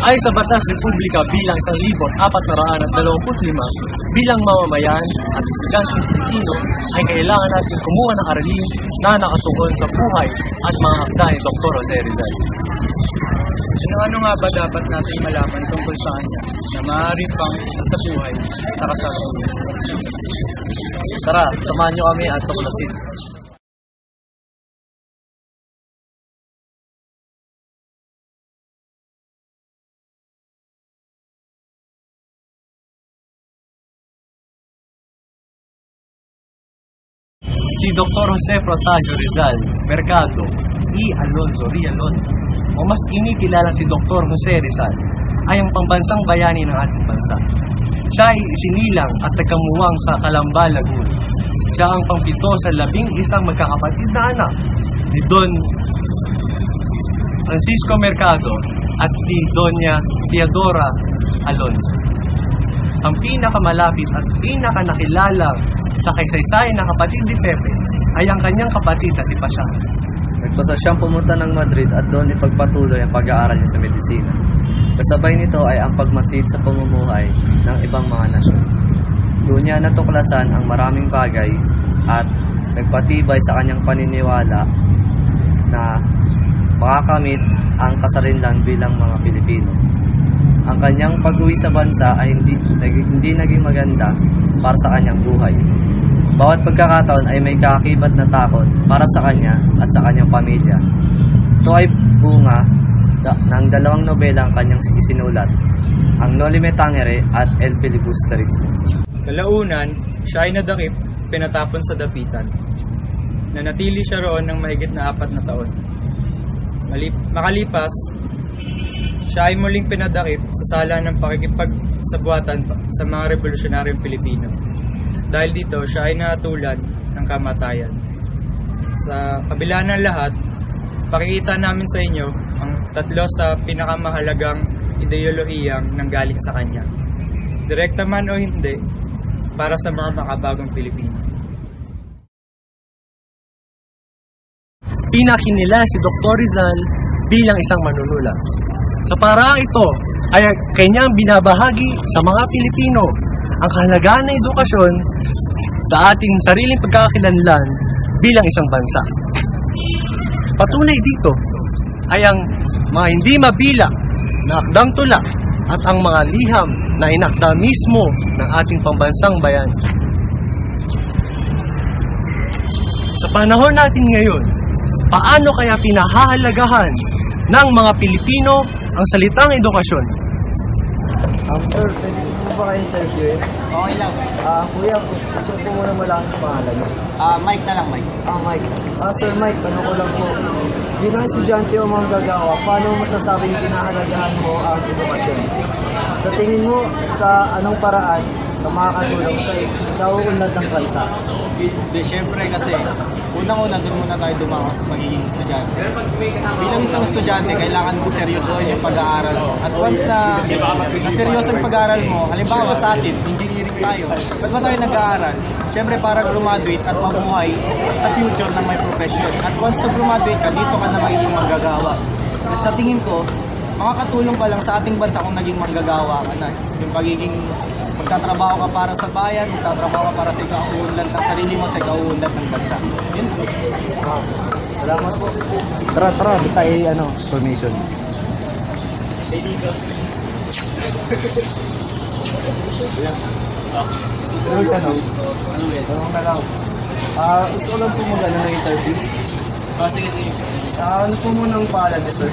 Ayon sa Batas Republika bilang 1425, bilang mamamayan at estudyanteng Pilipino ay kailangan natin kumuha ng aralin na nakatuon sa buhay at mga akda ni Dr. Jose Rizal. Ano nga ba dapat natin malaman tungkol sa kanya na maaari pang sa buhay sa kasalukuyan? Tara, samahan niyo kami at tuklasin. Si Dr. Jose Protagio Rizal Mercado y Alonso Rialon, o mas kinikilala si Dr. Jose Rizal, ay ang pambansang bayani ng ating bansa. Siya ay isinilang at nagkamuwang sa Calamba, Laguna. Siya ang pangpito sa 11 magkakapatid na anak ni Don Francisco Mercado at ni Doña Teodora Alonso. Ang pinakamalapit at pinakanakilalang sa kaysaysayan na kapatid ni Pepe ay ang kanyang kapatid na si Pasha. Nagpasa siyang pumunta ng Madrid at doon ipagpatuloy ang pag-aaral niya sa medisina. Kasabay nito ay ang pagmasid sa pamumuhay ng ibang mga nasyon. Doon niya natuklasan ang maraming bagay at nagpatibay sa kanyang paniniwala na makakamit ang kasarinlan bilang mga Pilipino. Ang kanyang pag-uwi sa bansa ay hindi naging maganda para sa kanyang buhay. Bawat pagkakataon ay may kaakibat na takot para sa kanya at sa kanyang pamilya. Ito ay bunga ng 2 nobela ang kanyang isinulat, ang Noli Me Tangere at El Filibusterismo. Kalaunan, siya ay nadakip, pinatapon sa dapitan. Nanatili siya roon ng mahigit na 4 na taon. Makalipas, siya ay muling pinadakip sa sala ng pakikipagsabuatan sa mga revolusyonaryong Pilipino. Dahil dito, siya ay nahatulan ng kamatayan. Sa kabila ng lahat, pakikita namin sa inyo ang 3 sa pinakamahalagang ideolohiyang nanggaling sa kanya. Direkta man o hindi, para sa mga makabagong Pilipino. Pinakinila si Dr. Rizal bilang isang manunulat. Sa paraang ito ay kanyang binabahagi sa mga Pilipino ang kahalagaan ng edukasyon sa ating sariling pagkakakilanlan bilang isang bansa. Patunay dito ay ang mga hindi mabilang na akdang tula at ang mga liham na inakda mismo ng ating pambansang bayan. Sa panahon natin ngayon, paano kaya pinahahalagahan ng mga Pilipino ang salitang edukasyon? Sir, pwede mo ba ka-interview eh? Okay lang. Kuya, gusto ko muna malaman ang pangalan mo. Mike na lang, Mike. Mike. Sir Mike, tanong ko lang po. Bilang estudyante o manggagawa, paano mo masasabing pinahalagahan mo ang edukasyon? Sa tingin mo, sa anong paraan na makakatulong sa ikauunlad ng bansa? Siyempre kasi, unang-una doon muna tayo dumawas sa pagiging estudyante. Bilang isang estudyante, kailangan mo seryosohin yung pag-aaral mo. At once na seryoso yung pag-aaral mo, halimbawa sa atin, engineering tayo. Ba't ba tayo nag-aaral? Siyempre para graduate at mabuhay sa future ng may profession. At once na graduate ka, dito ka na magiging manggagawa. At sa tingin ko, makakatulong ka lang sa ating bansa kung naging manggagawa ka na. Yung pagiging magtatrabaho ka para sa bayan, magtatrabaho ka para sa ikauunlad ng sarili mo, sa ikauunlad ng bansa. Yun po. Salamat po. Tara, tayo formation. Tanong na lang. Gusto ko lang po magano ng interview. Sige. Ano po muna ang pangalan niya, sir?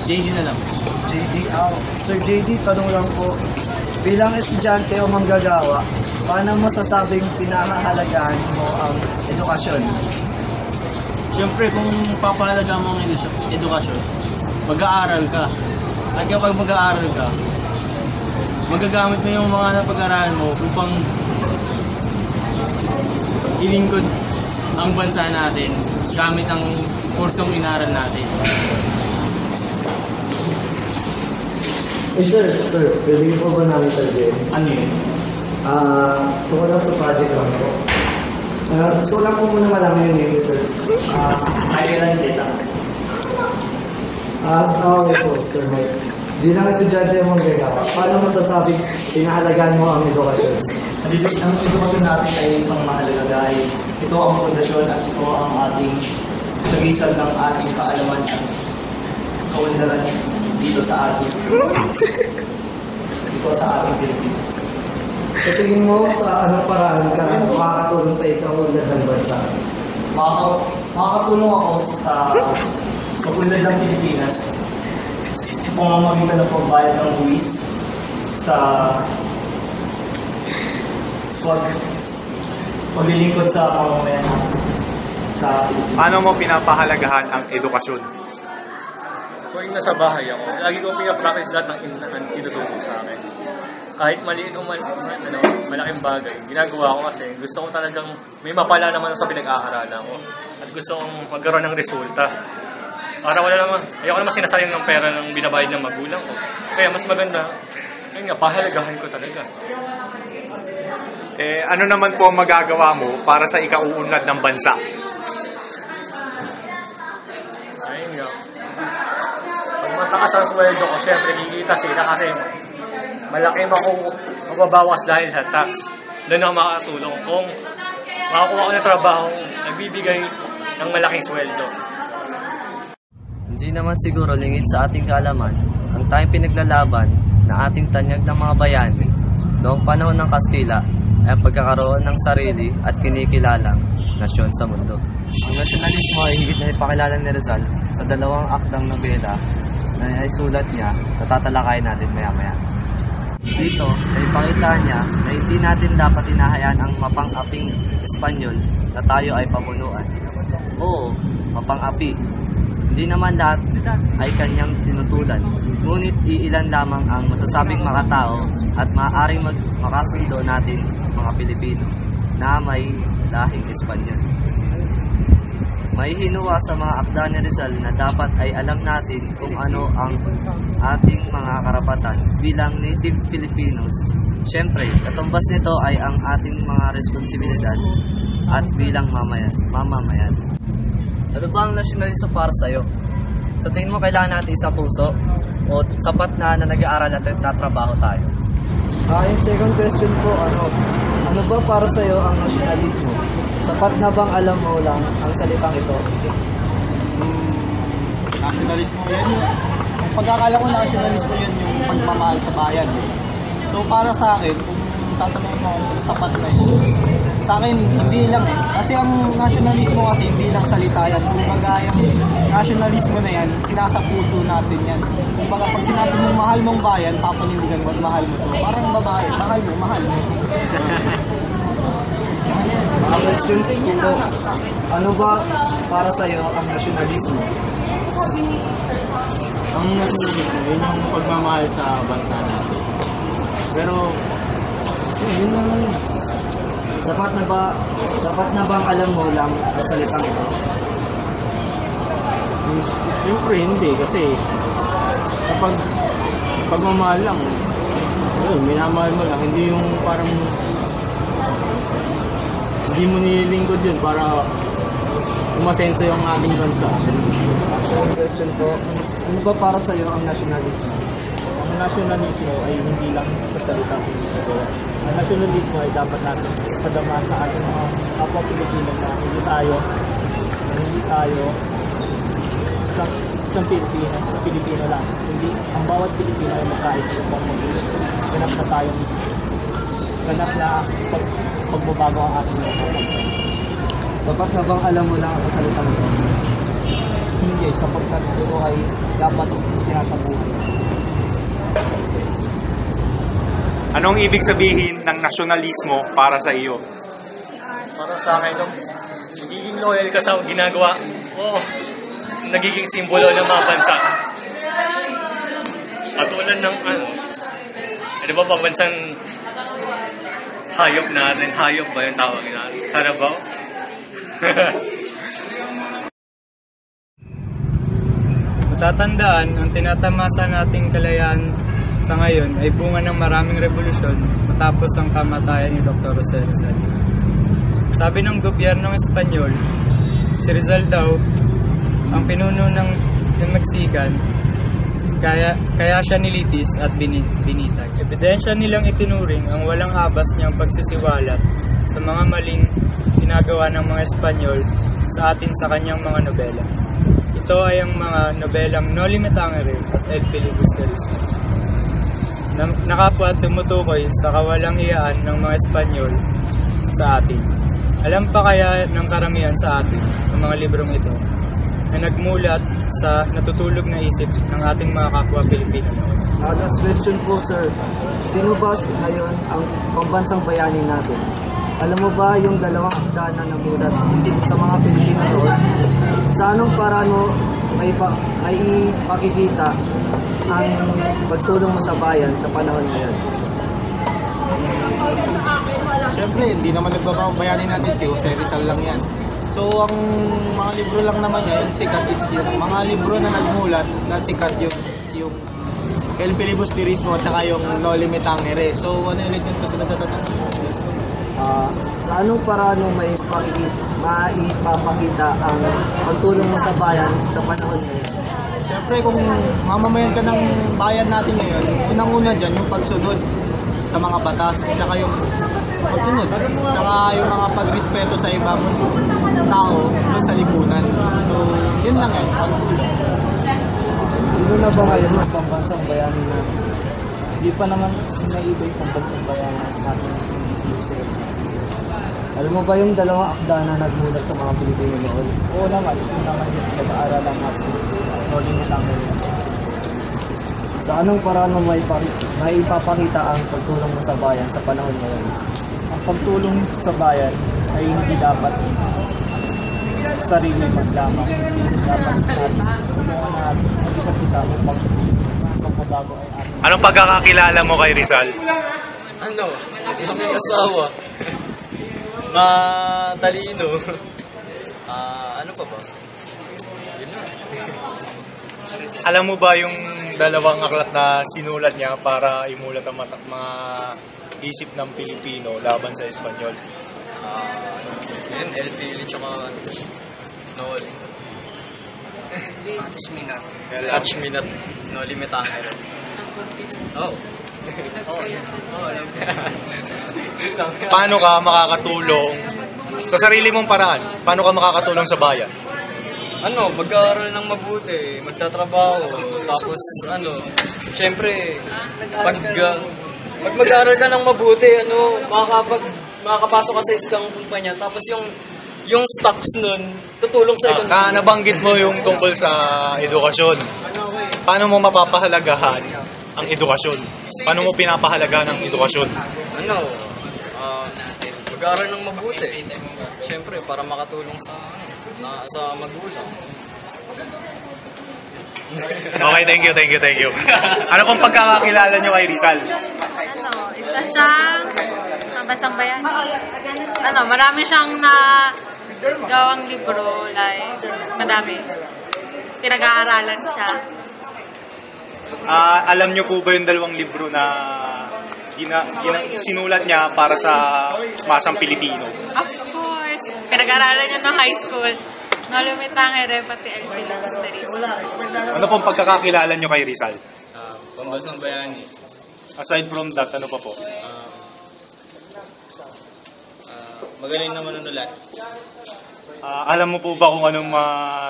JD na lang. JD. Sir JD, tanong lang po. Bilang estudyante o manggagawa, paano mo masasabing pinahahalagahan mo ang edukasyon? Siyempre, kung papahalaga mo ang edukasyon, mag-aaral ka. At kapag mag-aaral ka, magagamit mo yung mga napag-aralan mo upang ilingkod ang bansa natin gamit ang kursong inaral natin. Sir, pwede niyo po ba namin interviewin? Ano yun? Tungkol lang sa project lang po. Gusto ko lang po muna malaman yung name, sir. Kailan kita? Okay po, Sir Mike. Bilang estudyante mong gagawa, paano masasabing pinahalagaan mo ang edukasyon? Ang edukasyon natin ay isang mahalaga dahil ito ang pundasyon at ito ang ating sagisag ng ating kaalaman at kaunlaran dito sa ating Pilipinas. Sa tingin mo, sa anong paraan ka makakatulong sa ikaunlad ng bansa? Makakatulong ako sa kaunlad ng Pilipinas sa pamamagitan ng pagbayad ng buwis sa paglilingkod sa mamamayan sa Pilipinas. Paano mo pinapahalagahan ang edukasyon? Tuwing nasa bahay ako, lagi ko pinapractice lahat ng ituturo sa akin. Kahit maliit o malaking bagay, ginagawa ko kasi gusto ko talagang may mapala naman sa pinag-aaralan ko. At gusto kong magkaroon ng resulta. Para ayoko naman sinasayang ng pera ng binabayad ng magulang ko. Kaya mas maganda, yun nga, pahalagahan ko talaga. Ano naman po ang magagawa mo para sa ikauunlad ng bansa? Ayun nga. Pag matakas ang sweldo ko, syempre kikita sila kasi malaki mababawas dahil sa tax. Doon ako makakatulong kung makakuha ko ng trabaho nagbibigay ng malaking sweldo. Hindi naman siguro lingid sa ating kaalaman ang tayong pinaglalaban na ating tanyag ng mga bayani noong panahon ng Kastila ay ang pagkakaroon ng sarili at kinikilalang nasyon sa mundo. Ang nasyonalismo ay higit na ipakilala ni Rizal sa dalawang aktang nobela na naisulat niya na tatalakayin natin maya-maya. Dito, ay ipakita niya na hindi natin dapat hinahayaan ang mapang-aping Espanyol na tayo ay pamunuan. Oo, mapang-api. Hindi naman lahat ay kanyang tinutulan, ngunit iilan lamang ang masasabing makatao at maaaring makasundo natin mga Pilipino na may lahing Espanyol. May hinuwa sa mga akda ni Rizal na dapat ay alam natin kung ano ang ating mga karapatan bilang native Filipinos. Siyempre, katumbas nito ay ang ating mga responsibilidad at bilang mamamayan. Ano ba ang nasyonalismo para sa'yo? Sa tingin mo kailangan natin isang puso o sapat na nag-aaral at nagtatrabaho tayo? Yung second question po, ano ba para sa'yo ang nasyonalismo? Sapat na bang alam mo lang ang salitang ito? Nationalismo yan yung pagkakala ko nationalismo yan yung pagmamahal sa bayan. So para sa akin, kung tatanungin mo kung sapat na yun, sa akin hindi lang kasi ang nationalismo kasi hindi lang salita yan. Kumbaga yung nationalismo na yan, sinasapuso natin yan. Kumbaga pag sinabi mo mahal mong bayan, papanindigan mo at mahal mo to. Parang babae, mahal mo. Ang question ko po, ano ba para sa'yo ang nasyonalismo? Ang nationalismo, yun yung pagmamahal sa bansa natin. Pero, yun naman yun. Sapat na bang alam mo lang ang salitang ito? Siyempre hindi, kasi kapag pagmamahal lang, minamahal mo lang, hindi yung parang hindi mo nililingkod yun para umasenso yung ating bansa. Second question po, ano ba para sa iyo ang nationalismo? Ang nationalismo ay hindi lang sa salita kundi sa gawa. Ang nationalismo ay dapat natin padama sa ating mga kapwa Pilipino na hindi tayo isang Pilipino lang. Hindi, ang bawat Pilipino ay magkaisa sa pamumuno. Ganap na pagbabago ang ating mga. Sapat na bang alam mo lang ang salitang ito? Hindi, sapagkat ito ay dapat sinasabuhay. Anong ibig sabihin ng nasyonalismo para sa iyo? Para sa akin, nagiging loyal ka sa ginagawa o nagiging simbolo ng mga bansa. Katulad ng di ba pabansang hayop natin? Hayop ba yung tawag natin? Carabao? Matatandaan, ang tinatamasa nating kalayaan sa ngayon ay bunga ng maraming revolusyon matapos ang kamatayan ni Dr. Jose Rizal. Sabi ng gobyernong Espanyol, si Rizal daw ang pinuno ng Mexican, kaya siya nilitis at binitag. Ebidensya nilang itinuring ang walang habas niyang pagsisiwalat sa mga maling ginagawa ng mga Espanyol sa atin sa kanyang mga nobela. Ito ay ang mga nobelang Noli Me Tangere at El Filibusterismo, na kapwa tumutukoy sa kawalang hiyaan ng mga Espanyol sa atin. Alam pa kaya ng karamihan sa atin ang mga librong ito na nagmulat sa natutulog na isip ng ating mga kapwa Pilipino noon. Last question po, sir. Sino ba ngayon ang pambansang bayani natin? Alam mo ba yung dalawang akda na namulat sa mga Pilipino noon? Sa anong paraan mo may ipakikita ang pagtulong mo sa bayan sa panahon ngayon? Siyempre, hindi naman nagbabayani natin si Jose Rizal lang yan. So, ang mga libro lang naman niya, yung sikat is yung mga libro na nagmulat na sikat yung El Filibusterismo at saka yung Noli Me Tangere. So, ano ulit yung kasunod na tatanong? Sa anong paraan mo may maipapakita ang pagtulong mo sa bayan sa panahon ngayon? Siyempre, kung mamamayan ka ng bayan natin ngayon, unang-una dyan yung pagsunod sa mga batas, tsaka yung pagsunod, tsaka yung mga pagrespeto sa ibang tao doon sa lipunan. So, yun lang eh, pagtulong. Sino na ba ngayon ang pambansang bayani natin? Hindi pa naman sinaiba yung pambansang bayanan natin yung si Jose Rizal. Alam mo ba yung dalawang akda na nagmulat sa mga Pilipino noon? Oo naman yung nag-aaralan natin Noli Me Tangere. Sa anong paraan mo maipapakita ang pagtulong mo sa bayan sa panahon ngayon? Ang pagtulong sa bayan ay hindi dapat sarili maglamang. Dapat natin tulungan natin mag-isa't isa upang magpabago ay atin. Anong pagkakakilala mo kay Rizal? May asawa. Matalino. Ano pa ba? Yun na. Alam mo ba yung dalawang aklat na sinulat niya para imulat ang mga isip ng Pilipino laban sa Espanyol? Yun, El Fili tsaka Noli. Achminat. Noli Me Tangere. Oh. Paano ka makakatulong sa sarili mong paraan? Paano ka makakatulong sa bayan? Mag-aaral ng mabuti, magtatrabaho, tapos syempre, pag mag-aaral ka ng mabuti, makakapasok ka sa isang kumpanya, tapos yung stocks nun, tutulong sa ekonomiya. Nabanggit mo yung tungkol sa edukasyon. Paano mo mapapahalagahan ang edukasyon? Paano mo pinapahalagahan ang edukasyon? Mag-aaral ng mabuti. Siyempre, para makatulong sa magulang. Okay, thank you. Ano pong pagkakakilala nyo kay Rizal? Isa siyang bansang bayan. Marami siyang gawang libro, like, madami. Pinag-aaralan siya. Alam nyo po ba yung dalawang libro na sinulat niya para sa masang Pilipino? Of course. Pinag-aaralan niya ng high school. Noli Me Tangere, pati El Filibusterismo. Ano pong pagkakakilala nyo kay Rizal? Pambansang bayani. Aside from that, ano pa po? Magaling na manunulat. Alam mo po ba kung anong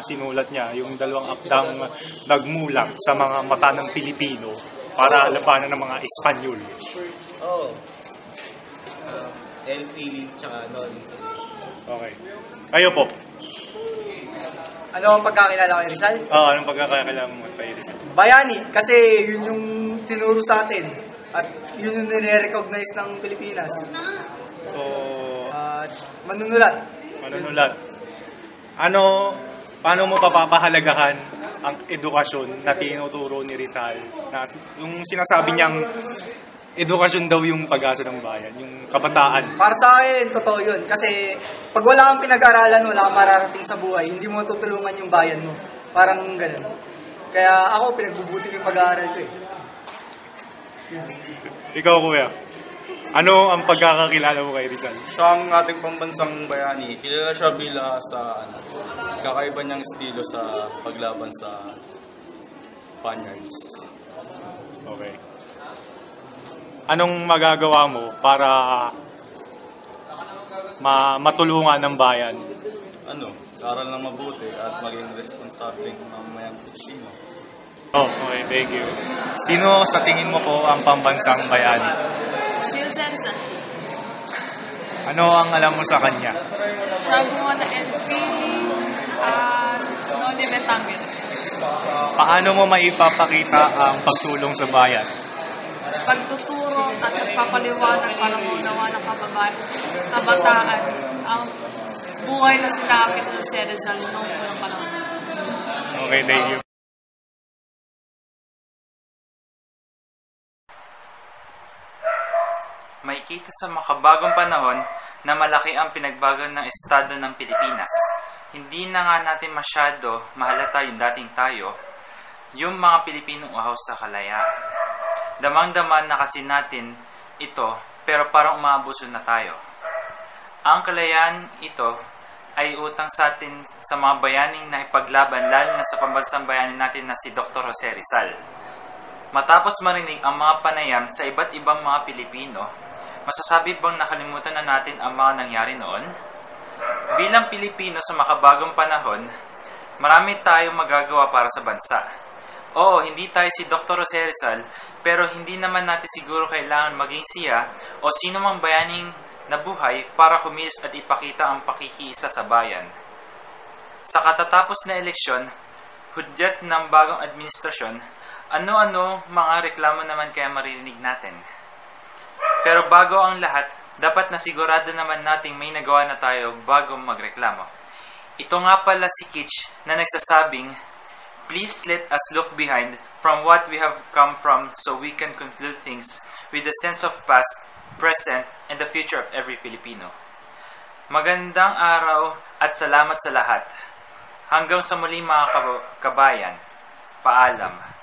sinulat niya? Yung dalawang akdang nagmulat sa mga mata ng Pilipino para labanan ng mga Espanyol. El Fili tsaka Noli. Okay. Kayo po? Ano ang pagkakilala kay Rizal? Anong pagkakakilala mo kay Rizal? Bayani, kasi yun yung tinuro sa atin at yun yung nire-recognize ng Pilipinas. So, manunulat. Paano mo papahalagahan ang edukasyon na tinuturo ni Rizal? Yung sinasabi niyang edukasyon daw yung pag-asa ng bayan, yung kabataan. Para sa akin, totoo yun. Kasi pag wala kang pinag-aralan, wala kang mararating sa buhay, hindi mo tutulungan yung bayan mo. Parang ganun. Kaya ako, pinagbubuti yung pag-aaral ko eh. Ikaw, kuya. Ano ang pagkakakilala mo kay Rizal? Siya ang ating pambansang bayani. Kilala siya bilang sa kakaiba niyang estilo sa paglaban sa Spaniards. Okay. Anong magagawa mo para matulungan ng bayan? Aral ng mabuti at maging responsabling mamamayang Pilipino. Okay, thank you. Sino sa tingin mo po ang pambansang bayani? Si Rizal. Ano ang alam mo sa kanya? Siya gumawa ng LP at Noli Me Tangere. Paano mo maipapakita ang pagtulong sa bayan? Pagtuturo at pagpapaliwanag para maunawa ng kabataan ang buhay na sinapit ng si Rizal noong unang panahon. Okay, thank you. Makikita sa makabagong panahon na malaki ang pinagbago ng estado ng Pilipinas. Hindi na nga natin masyado mahalata yung dating tayo, yung mga Pilipinong uhaw sa kalayaan. Damang-daman na kasi natin ito, pero parang umaabuso na tayo. Ang kalayaan ito ay utang sa atin sa mga bayaning na ipaglaban, lalo na sa pambansang bayani natin na si Dr. Jose Rizal. Matapos marinig ang mga panayam sa iba't ibang mga Pilipino, masasabi bang nakalimutan na natin ang mga nangyari noon? Bilang Pilipino sa makabagong panahon, marami tayong magagawa para sa bansa. Oo, hindi tayo si Dr. Jose Rizal, pero hindi naman natin siguro kailangan maging siya o sino mang bayaning nabuhay para kumilos at ipakita ang pakikiisa sa bayan. Sa katatapos na eleksyon, hudyat ng bagong administrasyon, ano-ano mga reklamo naman kaya maririnig natin. Pero bago ang lahat, dapat na sigurado naman nating may nagawa na tayo bago magreklamo. Ito nga pala si Kitch na nagsasabing, "Please let us look behind from what we have come from so we can conclude things with a sense of past, present, and the future of every Filipino." Magandang araw at salamat sa lahat. Hanggang sa muli mga kabayan. Paalam.